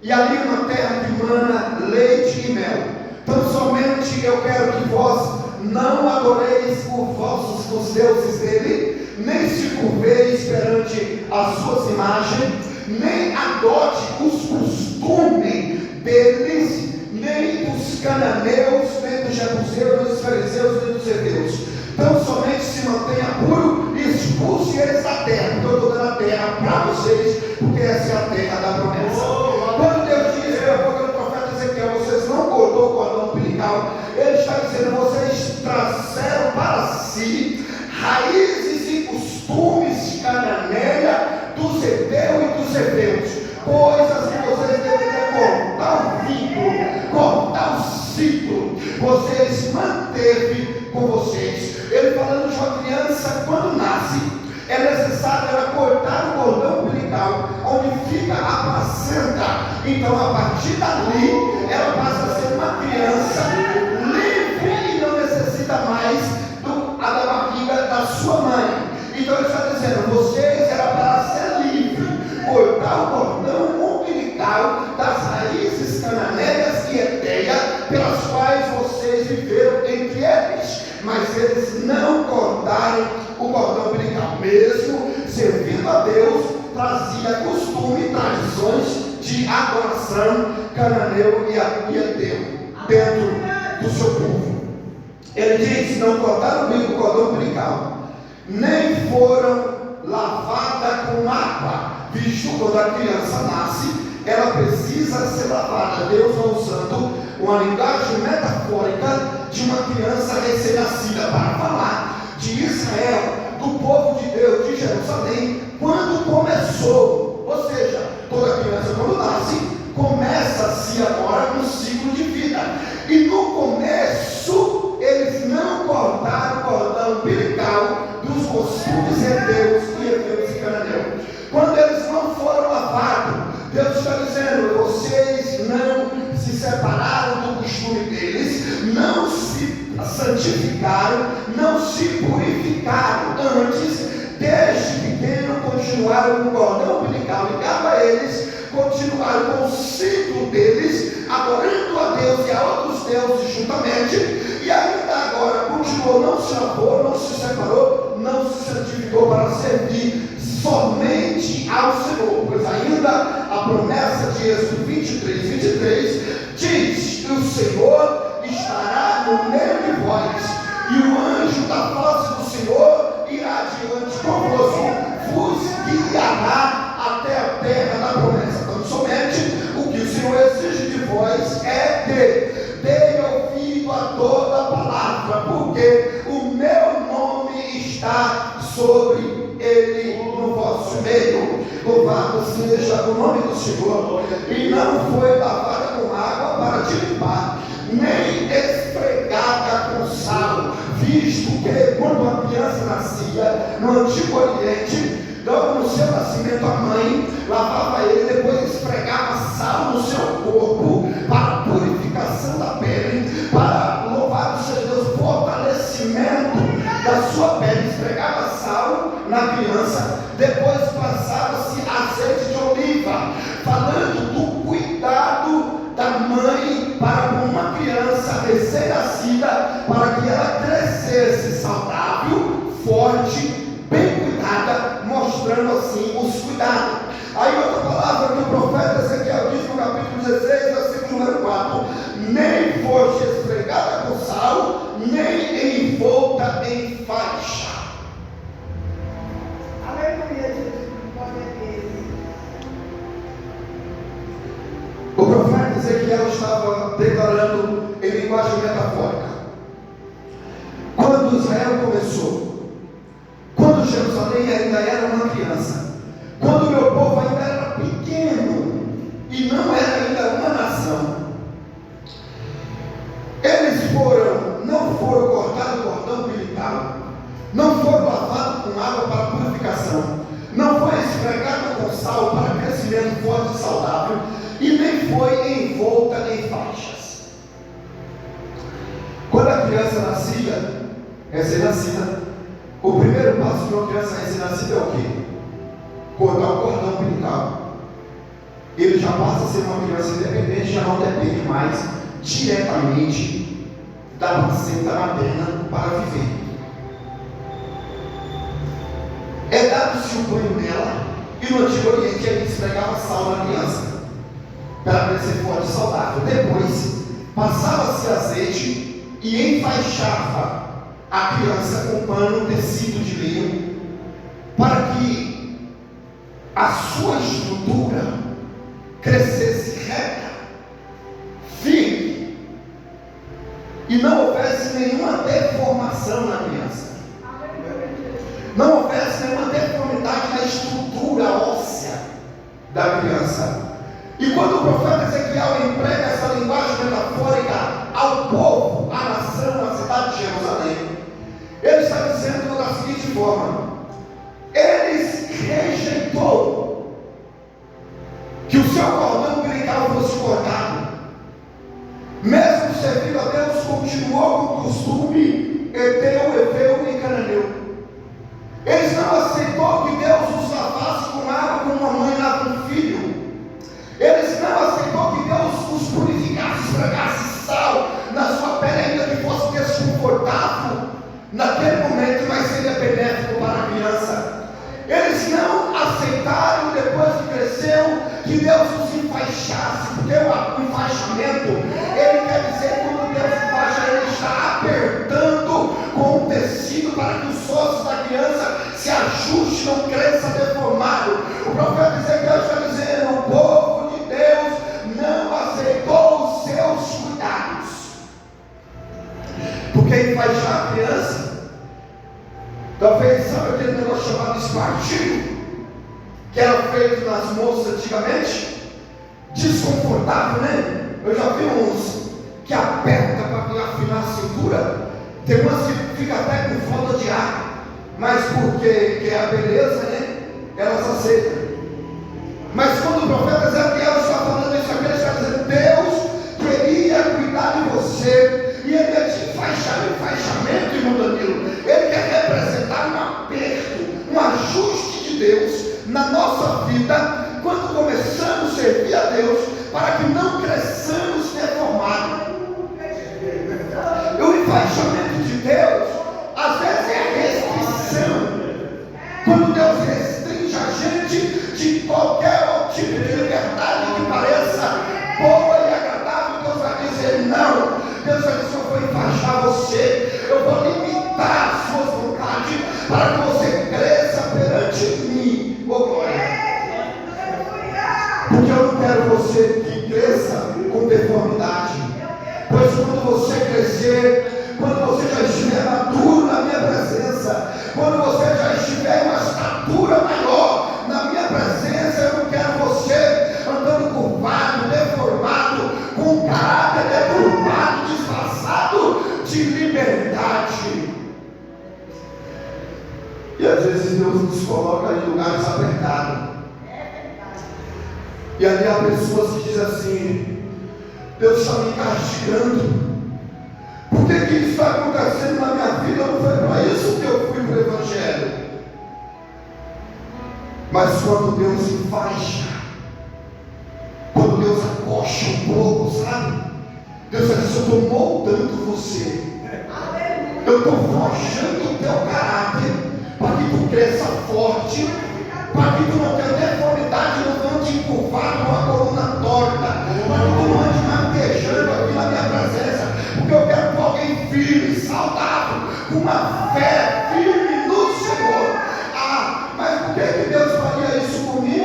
e ali uma terra que mana leite e mel. Então somente eu quero que vós não adoreis os deuses dele, nem se curveis perante as suas imagens, nem adote os costumes deles, nem dos cananeus, nem dos jebuseus, nem dos fariseus, nem dos heveus. Então somente se mantenha puro e expulse eles da terra, porque eu estou dando a terra para vocês, porque essa é a terra da promessa. Quando Deus diz pela boca do profeta Ezequiel: vocês não cortou o cordão umbilical, ele está dizendo: vocês trouxeram para si raízes e costumes cananeia dos heteus e dos heveus, coisas que vocês deveriam cortar o vínculo, cortar o ciclo, vocês manteve com vocês. Ele falando de uma criança, quando nasce, é necessário ela cortar o cordão umbilical, onde fica a placenta. Então, a partir dali, ela passa a ser uma criança livre e não necessita mais da barriga da sua mãe. Então, ele está dizendo: vocês era para ser livre, cortar o cordão umbilical das raízes cananeias e eteias pelas quais vocês viveram entre eles. Mas eles não cortaram o cordão umbilical, mesmo servindo a Deus, trazia costume e tradições de adoração cananeu e eteu dentro do seu povo. Ele diz: não cortaram o cordão umbilical, nem foram lavadas com água. Visto, quando a criança nasce, ela precisa ser lavada. Deus está usando uma linguagem metafórica de uma criança recém-nascida para falar de Israel, do povo de Deus, de Jerusalém, quando começou. Ou seja, toda criança quando nasce, começa-se agora um ciclo de vida. E no começo, eles não cortaram o cordão umbilical dos costumes heteus e cananeus. Quando eles não foram lavados, Deus está dizendo: vocês não se separaram do costume deles, não se santificaram, não se purificaram antes, desde pequeno continuaram com o cordão umbilical ligado a eles, continuaram com o ciclo deles, adorando a Deus e a outros deuses juntamente, e ainda agora continuou, não se lavou, não se separou, não se santificou para servir somente ao Senhor, pois ainda a promessa de Êxodo 23 diz que o Senhor estará no meio de vós, e o anjo da face do Senhor irá adiante convosco, vos guiará até a terra da promessa. Então, somente o que o Senhor exige de vós é dê ouvido a toda a palavra, porque o meu nome está sobre ele no vosso meio. Louvado seja o nome do Senhor. E não foi lavada com água para te limpar, nem esfregada com sal, visto que quando a criança nascia no Antigo Oriente, logo no seu nascimento, a mãe lavava ele, depois esfregava sal no seu corpo para a purificação da pele, para, louvado seja Deus, fortalecimento da sua pele. Esfregava sal na criança, depois passava-se azeite de oliva, falando do cuidado da mãe para com uma criança recém-nascida, para que ela crescesse saudável, forte, bem cuidada, mostrando assim os cuidados. Aí outra palavra que o profeta Ezequiel diz no capítulo 16, versículo número 4: nem foste esfregada com sal, nem envolta em faixa.
Aleluia, Jesus, glória a Deus.
O profeta Ezequiel estava declarando em linguagem metafórica. Quando Israel começou, quando Jerusalém ainda era uma criança, quando o meu povo ainda era pequeno e não era ainda uma nação, eles não foram cortados o cordão umbilical, não foram lavados com água para purificação, não foi esfregado com sal para crescimento forte e saudável, e nem foi envolta em faixas. Quando a criança nascia, recém-nascida, o primeiro passo de uma criança recém-nascida é o quê? Cortar o cordão umbilical. Ele já passa a ser uma criança independente, já não depende mais diretamente da placenta materna para viver. É dado-se um banho nela, e no Antigo Oriente ele esfregava sal na criança para crescer forte e saudável. Depois passava-se azeite e enfaixava a criança com pano, tecido de linho, para que a sua estrutura crescesse reta, firme, e não houvesse nenhuma deformação na criança, não houvesse nenhuma deformidade na estrutura óssea da criança. E quando o profeta Ezequiel emprega essa linguagem metafórica ao povo, à nação, à cidade de Jerusalém, ele está dizendo da seguinte forma: eles rejeitou que o seu cordão umbilical fosse cortado, mesmo servindo a Deus, continuou com o costume heteu, heveu e cananeu. Eles não aceitou que Deus os lavasse com água como uma mãe lava um filho. Eles não aceitou que Deus os purificasse, esfregasse sal na sua pele, ainda que fosse desconfortável naquele momento, mas seria benéfico para a criança. Eles não aceitaram, depois que cresceu, que Deus os enfaixasse, porque o enfaixamento, ele quer dizer que quando Deus enfaixa, ele está apertando com o tecido para que os ossos da criança se ajustem, não cresça deformado. O profeta Ezequiel está dizendo: o povo de Deus não aceitou os seus cuidados, porque enfaixar a criança, talvez, sabe aquele negócio chamado espartilho? que era feito nas moças antigamente, desconfortável, né? Eu já vi uns que aperta para afinar a cintura, tem umas que fica até com falta de ar, mas porque que é a beleza, né? Elas aceitam. Mas quando o profeta Ezequiel está falando isso aqui, ele está dizendo: Deus queria cuidar de você, e ele ia te enfaixamento, irmão Danilo. Ele quer representar um aperto, um ajuste de Deus na nossa vida, quando começamos a servir a Deus, para que não cresçamos deformados. O enfaixamento de Deus, às vezes, é restrição. Quando Deus restringe a gente de qualquer tipo de liberdade que pareça boa e agradável, Deus vai dizer não. Deus vai dizer: eu vou enfaixar você, eu vou limitar as suas vontades, para que você cresça perante mim. Oh glória! Porque eu não quero você que cresça com deformidade. Pois quando você crescer, quando você já estiver maduro na minha presença, quando você já estiver em uma estatura maior na minha presença, eu não quero você andando curvado, deformado, com um caráter deturpado, disfarçado de liberdade. E às vezes Deus nos coloca em lugares apertados. E ali há pessoas que dizem assim: Deus está me castigando. Por que isso está acontecendo na minha vida? Não foi para isso que eu fui para o Evangelho. Mas quando Deus enfaixa, quando Deus acocha um pouco, sabe? Deus diz: eu estou moldando você, eu estou forjando o teu caráter, para que tu cresça forte, para que tu não tenha deformidade, não ande encurvado com a coluna torta, para que tu não ande maquejando aqui na minha presença, porque eu quero que alguém firme, saudável, com uma fé firme no Senhor. Ah, mas por que Deus faria isso comigo?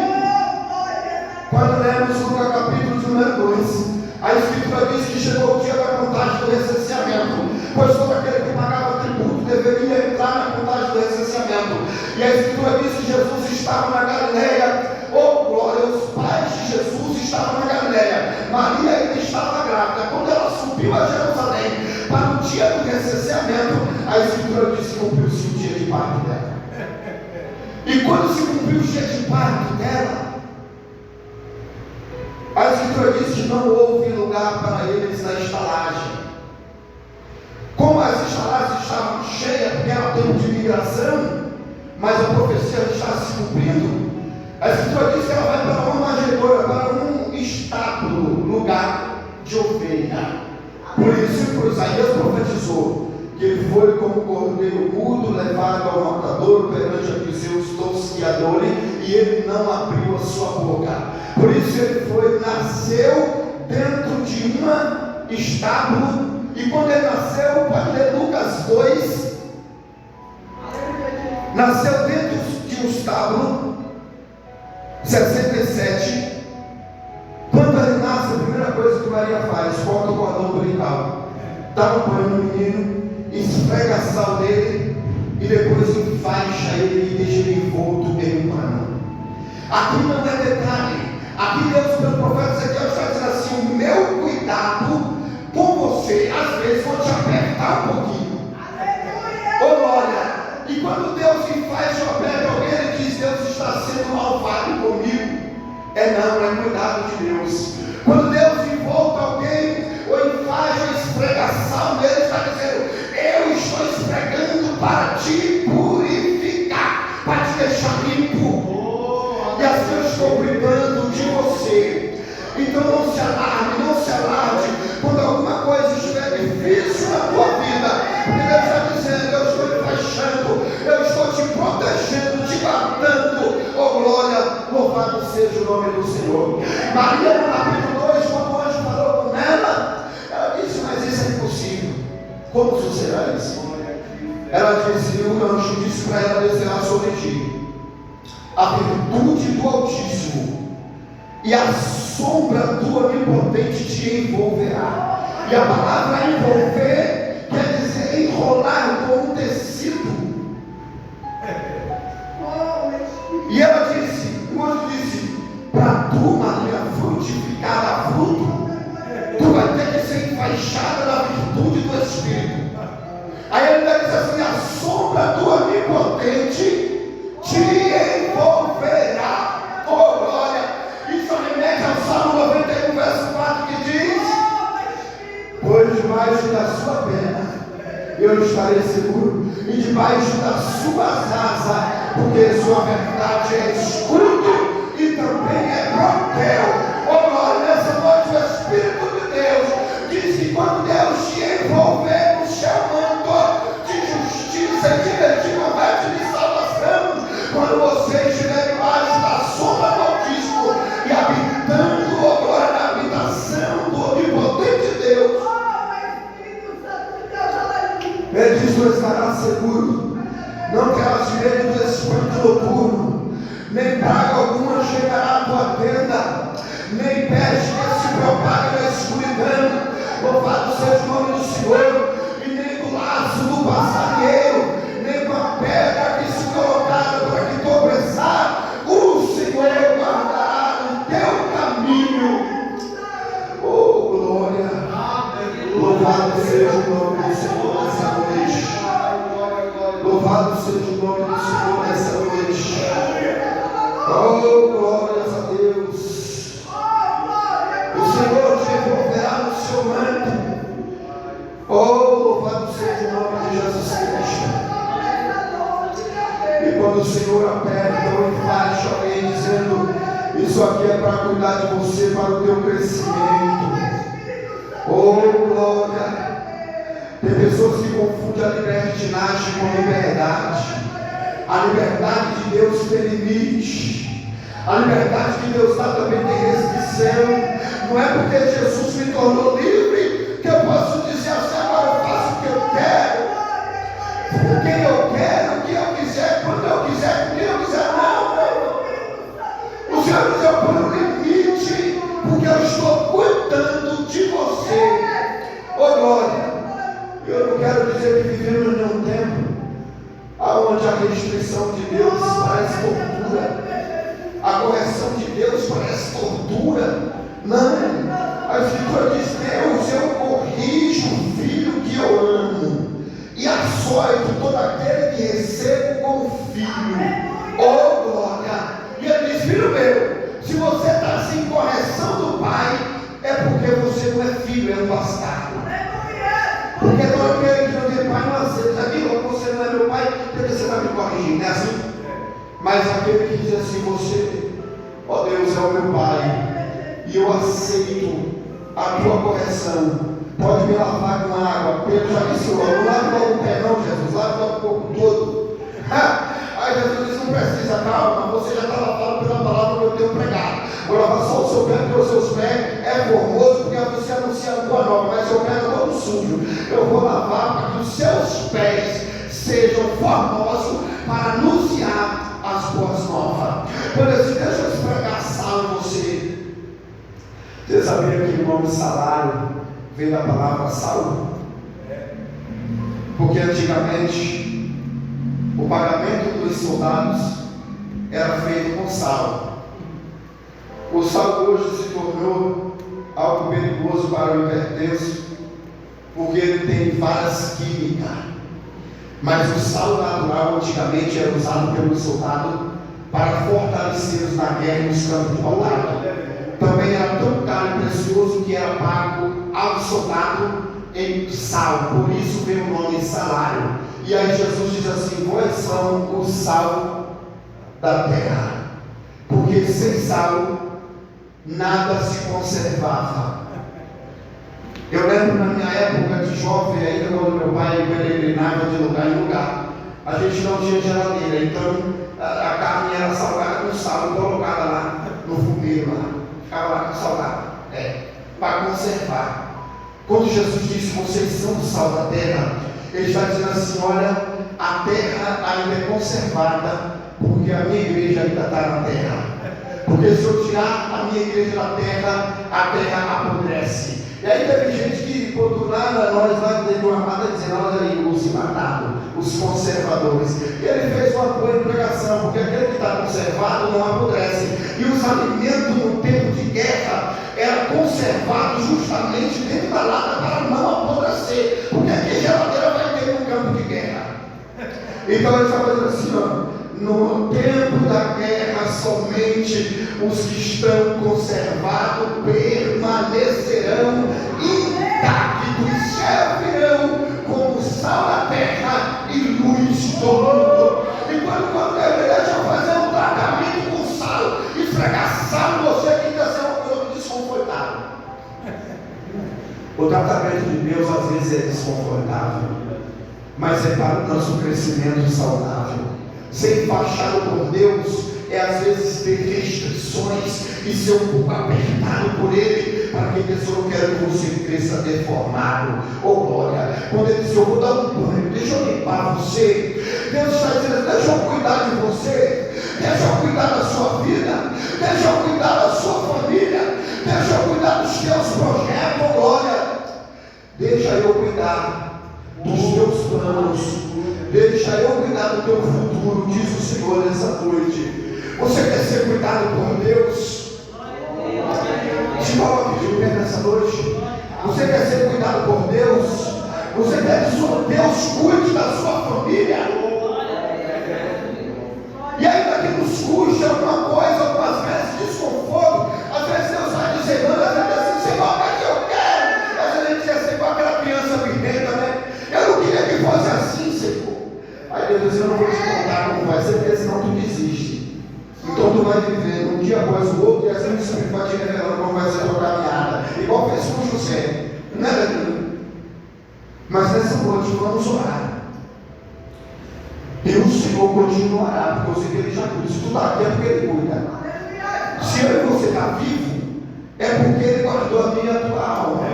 Quando lemos Lucas capítulo número 2, a Escritura diz que chegou o dia da contagem do recenseamento, pois todo aquele que pagava tributo deveria entrar na contagem do recenseamento. E a Escritura diz que Jesus estava na Galileia. Oh glória, os pais de Jesus estavam na Galileia, Maria ainda estava grávida. Quando ela subiu a Jerusalém para o dia do recenseamento, a Escritura diz que cumpriu-se o dia de parto dela. E quando se cumpriu o dia de parto dela, a Escritura diz que não houve lugar para eles na estalagem. Como as estalagens estavam cheias, porque era tempo de migração, mas a profecia está se cumprindo, a Escritura diz que ela vai para uma manjedoura, para um estábulo, lugar de ovelha. Por isso, por Isaías profetizou que ele foi como cordeiro mudo, levado ao matadouro perante os seus tosquiadores, e ele não abriu a sua boca. Por isso ele nasceu dentro de um estábulo. E quando ele nasceu, pode ler Lucas 2, nasceu dentro de um estábulo, 67. Quando ele nasce, a primeira coisa que Maria faz: corta o cordão umbilical, dá um banho no menino, esfrega sal nele, e depois enfaixa ele e deixa ele envolto em um pano. Aqui não é detalhe. Aqui Deus, pelo profeta Ezequiel, está dizendo assim: o meu cuidado com você, às vezes, vou te apertar um pouquinho. Oh glória! E quando Deus enfaixa o aperta alguém, ele diz: Deus está sendo malvado comigo. Não, é cuidado de Deus. Quando Deus envolta alguém, ou enfaixa, ou esfrega sal nele, está dizendo: eu estou esfregando para te purificar, para te deixar limpo. E assim eu estou cuidando de você. Então não se alarde quando alguma coisa estiver difícil na tua vida, porque Deus está dizendo: eu estou enfaixando, eu estou te protegendo, te guardando. Oh glória, louvado seja o nome do Senhor. Maria, no capítulo 2, quando o anjo falou com ela disse: mas isso é impossível, como sucederá isso? Ela disse: o anjo disse para ela desejar sobre ti a virtude do Altíssimo, e a sombra do Onipotente te envolverá. E a palavra envolver quer dizer enrolar com um tecido. E ela disse: o sua perna, eu estarei seguro e debaixo das suas asas, porque sua verdade é escudo e também é broquel. Oh glória, nessa noite o Espírito de Deus diz que quando Deus te envolver no seu manto de justiça e de combate de salvação, quando você estiver debaixo da sombra do Altíssimo e habitando, oh glória, na habitação do onipotente Deus, Ele diz: tu estarás seguro, não terás medo do espanto noturno, nem praga alguma chegará à tua tenda, nem peste que se propaga na escuridão. Louvado seja o nome do Senhor. E nem do laço do passarinheiro, nem com a pedra que se colocaram para que tropeçar, o Senhor guardará o teu caminho. Oh glória, louvado seja o nome do Senhor nessa noite. Louvado seja o nome do Senhor nessa noite. Oh glórias a Deus. O Senhor te envolverá no seu manto. Oh, louvado seja o nome de Jesus Cristo. E quando o Senhor aperta ou enfaixa alguém dizendo: isso aqui é para cuidar de você, para o teu crescimento. Oh, glória. Tem pessoas que confundem a libertinagem com liberdade. A liberdade de Deus tem limite. A liberdade de Deus dá também tem restrição. Não é porque Jesus me tornou livre que eu posso dizer assim: agora eu faço o que eu quero, com quem eu quero, o que eu quiser, quando eu quiser, com quem eu quiser. Não. O Senhor nos deu por um limite, porque eu estou cuidando de você. Oh glória. Eu não quero dizer que vivemos em um tempo onde a restrição de Deus parece tortura, a correção de Deus parece tortura. Não, a Escritura diz: Deus, eu corrijo o filho que eu amo e açoito todo aquele que recebo como filho. Oh glória. E ele diz: filho meu, se você está sem correção do pai, é porque você não é filho, é um bastardo. Porque todo aquele que não tem pai não aceita. Aqui, você não é meu pai, porque você está me corrigindo, não é assim? Mas aquele que diz assim: você, ó Deus, é o meu pai, e eu aceito a tua correção, pode me lavar com água. Pedro já disse: não lave logo o pé não, Jesus, lave logo o corpo todo. Aí Jesus disse: não precisa, calma, você já está lavado pela palavra que eu tenho pregado. Vou lavar só o seu pé, porque os seus pés é formoso, porque você anuncia a boa nova, mas seu pé é todo sujo. Eu vou lavar para que os seus pés sejam formosos para anunciar as boas novas. Por isso, deixa eu esfregar sal em você. Você sabia que o nome salário vem da palavra sal? Porque antigamente o pagamento dos soldados era feito com sal. O sal hoje se tornou algo perigoso para o hipertenso, porque ele tem várias químicas. Mas o sal natural antigamente era usado pelo soldado para fortalecê-los na guerra e nos campos de batalha. Também era tão caro e precioso que era pago ao soldado em sal, por isso veio o nome salário. E aí Jesus diz assim: vós são o sal da terra, porque sem sal nada se conservava. Eu lembro na minha época de jovem, ainda quando meu pai peregrinava de lugar em lugar, a gente não tinha geladeira, então a carne era salgada com sal, colocada lá no fumeiro, lá, ficava lá com salgado, para conservar. Quando Jesus disse: vocês são o sal da terra, ele está dizendo assim: olha, a terra ainda é conservada, porque a minha igreja ainda está na terra. Porque se eu tirar a minha igreja da terra, a terra apodrece. E aí teve gente que, por do nada, nós lá dentro de uma armada dizendo: nós aí, os matados, os conservadores. E ele fez uma boa pregação, porque aquele que está conservado não apodrece. E os alimentos no tempo de guerra eram conservados justamente dentro da lata para não apodrecer. Porque aqui geladeira vai ter no campo de guerra. Então ele está fazendo assim, ó: no tempo da guerra, somente os que estão conservados permanecerão intactos, servirão O tratamento de Deus às vezes é desconfortável, mas é para o nosso crescimento saudável. Ser embaixado por Deus é às vezes ter restrições e ser um pouco apertado por Ele, para que Deus não quer que você cresça deformado. Oh glória! Quando Ele diz, eu vou dar um banho, deixa eu limpar você, Deus está dizendo, deixa eu cuidar de você, deixa eu cuidar da sua vida, deixa eu cuidar da sua família, deixa eu cuidar dos teus projetos. Oh glória! Deixa eu cuidar dos teus planos, deixa eu cuidar do teu futuro, diz o Senhor nessa noite. Você quer ser cuidado por Deus? Se coloque de pé nessa noite. Você quer ser cuidado por Deus? Você quer que Deus cuide da sua família? E ainda que nos custe alguma coisa, algumas vezes desconforto, às vezes Deus vai dizer, não, às vezes assim, Senhor, mas eu quero. Às vezes a gente quer ser igual aquela criança birrenta, né? Eu não queria que fosse assim, Senhor. Aí Deus diz, eu não vou te contar como vai ser, porque senão tu desiste. Então tu vai viver um dia após o outro, e assim o Espírito vai te revelando como vai ser a tua caminhada, igual fez com José, não é verdade? Mas nessa noite vamos orar, e o Senhor continuará, porque eu sei que Ele já cuida. Se tu está aqui é porque Ele cuida. Se eu e você está vivo, é porque Ele guardou a minha e a tua alma.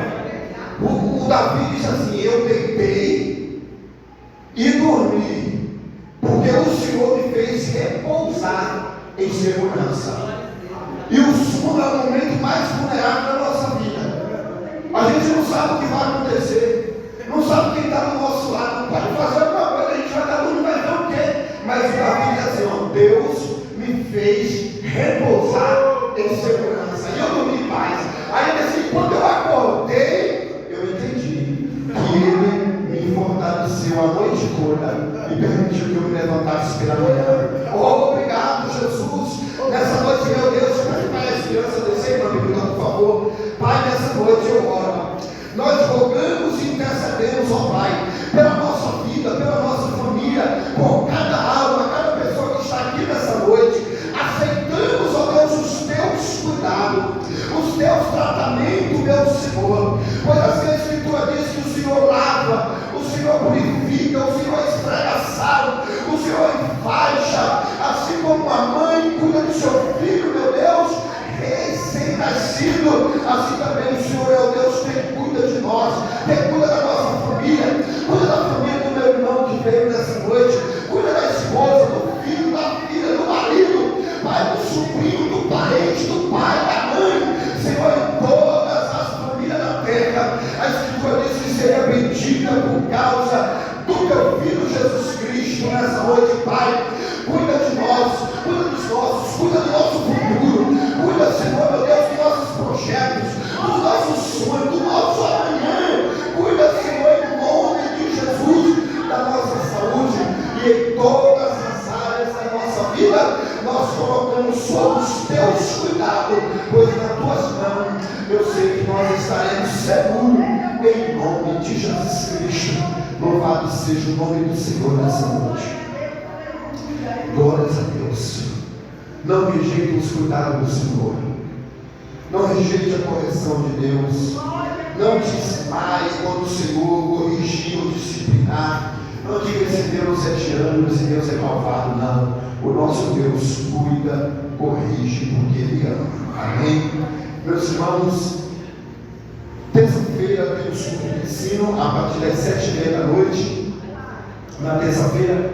O Davi diz assim, eu deitei e dormi, porque o Senhor me fez repousar em segurança. E o sono é o momento mais vulnerável da nossa vida. A gente não sabe o que vai acontecer, não sabe quem está do nosso lado, não pode fazer alguma coisa, a gente vai estar dormindo, vai ver o quê? Mas o Davi diz assim, ó, Deus me fez repousar em segurança, e eu dormi em paz. Aí ele assim, quando eu acordei, eu entendi que Ele me fortaleceu a noite toda e permitiu que eu me levantasse pela manhã. Oh, obrigado, Jesus. Nessa noite, meu Deus, para as crianças descer para mim, por favor. Pai, nessa noite eu oro. Nós rogamos e intercedemos, ó Pai, pela nossa vida, pela nossa família, por cada alma, cada pessoa que está aqui nessa noite. Aceitamos, ó Deus, os teus cuidados, os teus tratamentos, meu Senhor. Pois assim a Escritura diz que o Senhor lava, o Senhor purifica, o Senhor esfrega sal, o Senhor enfaixa, assim como a mãe cuida do seu filho, meu Deus, recém-nascido, assim também o Senhor é o Deus que cuida de nós, que cuida da nossa família, cuida da família do meu irmão que veio nessa noite, cuida da esposa, do filho, da filha, do marido, Pai, do sobrinho, do parente, do pai, da mãe, Senhor, em todas as famílias da terra. A Escritura diz que seria bendita por causa do teu Filho Jesus Cristo nessa noite, Pai. Cuida de nós, cuida dos nossos, cuida do nosso futuro, cuida, Senhor, meu Deus, dos nossos projetos, dos nossos sonhos, do nosso amanhã. Cuida, Senhor, em nome de Jesus, da nossa saúde e em todas as áreas da nossa vida. Nós colocamos sob os teus cuidados, pois nas tuas mãos eu sei que nós estaremos seguros, em nome de Jesus Cristo. Louvado seja o nome do Senhor nessa noite. Glórias a Deus. Não rejeite os cuidados do Senhor, não rejeite a correção de Deus, não desmaie quando o Senhor corrigir ou disciplinar. Não diga esse Deus é tirano, esse Deus é malvado, não. O nosso Deus cuida, corrige, porque Ele ama. Amém? Meus irmãos, terça-feira temos culto de ensino a partir das 7h30 da noite. Na terça-feira,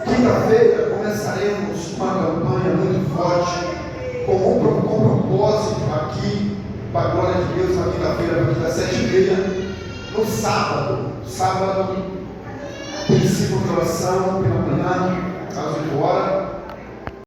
quinta-feira, começaremos uma campanha muito forte, com propósito aqui, para a glória de Deus, na quinta-feira, a partir das 7h30. No sábado, tem sido de oração pela manhã, às 8 horas.